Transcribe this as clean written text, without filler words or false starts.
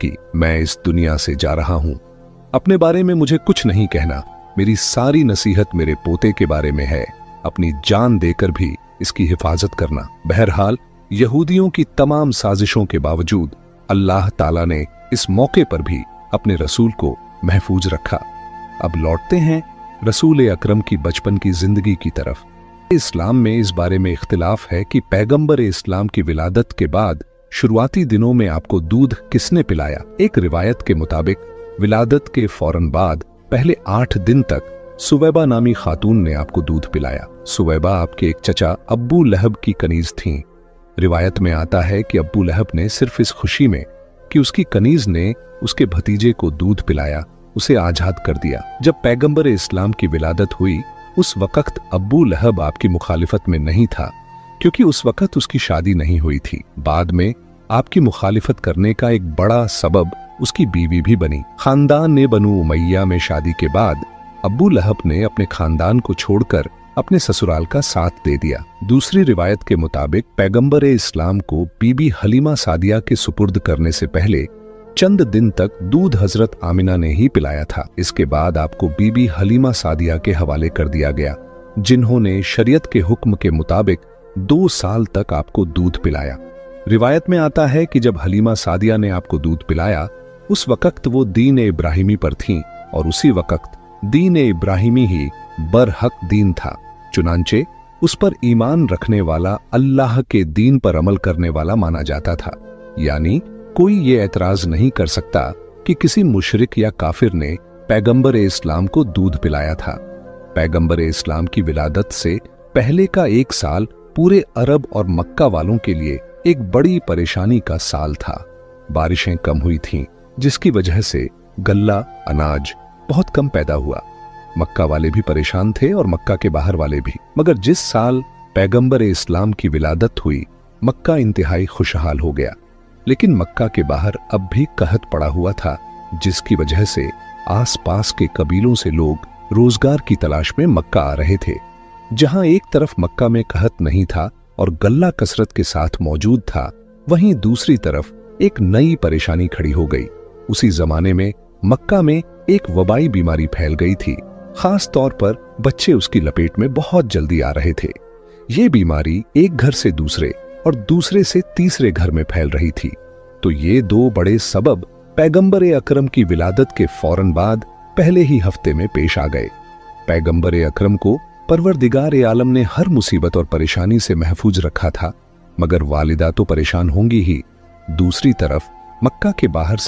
कि मैं इस दुनिया से जा रहा हूं। अपने बारे में मुझे कुछ नहीं कहना। मेरी सारी नसीहत मेरे पोते के बारे में है। अपनी जान देकर भी इसकी हिफाजत करना। बहरहाल यहूदियों की तमाम साजिशों के बावजूद अल्लाह ताला ने इस मौके पर भी अपने रसूल को महफूज रखा। अब लौटते हैं रसूल अकरम की बचपन की जिंदगी की तरफ। इस्लाम में इस बारे में इख्तिलाफ है कि पैगंबर इस्लाम की विलादत के बाद शुरुआती दिनों में आपको दूध किसने पिलाया। एक रिवायत के मुताबिक विलादत के फौरन बाद पहले 8 दिन तक सुवैबा नामी खातून ने आपको दूध पिलाया। सुवैबा आपके एक चचा अब्बू लहब की कनीज थीं। रिवायत में आता है कि अब्बू लहब ने सिर्फ इस खुशी में कि उसकी कनीज ने उसके भतीजे को दूध पिलाया, उसे आजाद कर दिया। जब पैगंबर इस्लाम की विलादत हुई उस वक्त अब्बू लहब आपकी मुखालिफत में नहीं था, क्योंकि उस वक्त उसकी शादी नहीं हुई थी। बाद में आपकी मुखालिफत करने का एक बड़ा सबब उसकी बीवी भी बनी। खानदान ने बनु उमैया में शादी के बाद अब्बू लहब ने अपने खानदान को छोड़कर अपने ससुराल का साथ दे दिया। दूसरी रिवायत के मुताबिक पैगंबर इस्लाम को बीबी हलीमा सादिया के सुपुर्द करने से पहले चंद दिन तक दूध हजरत आमिना ने ही पिलाया था। इसके बाद आपको बीबी हलीमा सादिया के हवाले कर दिया गया, जिन्होंने शरीयत के हुक्म के मुताबिक 2 साल तक आपको दूध पिलाया। रिवायत में आता है कि जब हलीमा सादिया ने आपको दूध पिलाया उस वक्त वो दीन इब्राहिमी पर थीं और उसी वक्त दीन इब्राहिमी ही बरहक दीन था। चुनांचे उस पर ईमान रखने वाला अल्लाह के दीन पर अमल करने वाला माना जाता था। यानी कोई ये एतराज नहीं कर सकता कि किसी मुशरिक या काफिर ने पैगंबर इस्लाम को दूध पिलाया था। पैगंबर इस्लाम की विलादत से पहले का 1 साल पूरे अरब और मक्का वालों के लिए एक बड़ी परेशानी का साल था। बारिशें कम हुई थीं, जिसकी वजह से गल्ला अनाज बहुत कम पैदा हुआ। मक्का वाले भी परेशान थे और मक्का के बाहर वाले भी। मगर जिस साल पैगंबर इस्लाम की विलादत हुई मक्का इंतहाई खुशहाल हो गया। लेकिन मक्का के बाहर अब भी कहत पड़ा हुआ था, जिसकी वजह से आसपास के कबीलों से लोग रोजगार की तलाश में मक्का आ रहे थे। जहां एक तरफ मक्का में कहत नहीं था और गल्ला कसरत के साथ मौजूद था, वहीं दूसरी तरफ एक नई परेशानी खड़ी हो गई। उसी जमाने में मक्का में एक वबाई बीमारी फैल गई थी। खास तौर पर बच्चे उसकी लपेट में बहुत जल्दी आ रहे थे। ये बीमारी एक घर से दूसरे और दूसरे से तीसरे घर में फैल रही थी। तो ये 2 बड़े सबब पैगंबर अकरम की विलादत के फौरन बाद पहले ही हफ्ते में पेश आ गए। पैगंबर अकरम को परवरदिगार आलम ने हर मुसीबत और परेशानी से महफूज रखा था, मगर वालिदा तो परेशान होंगी ही। दूसरी तरफ मक्का के बाहर से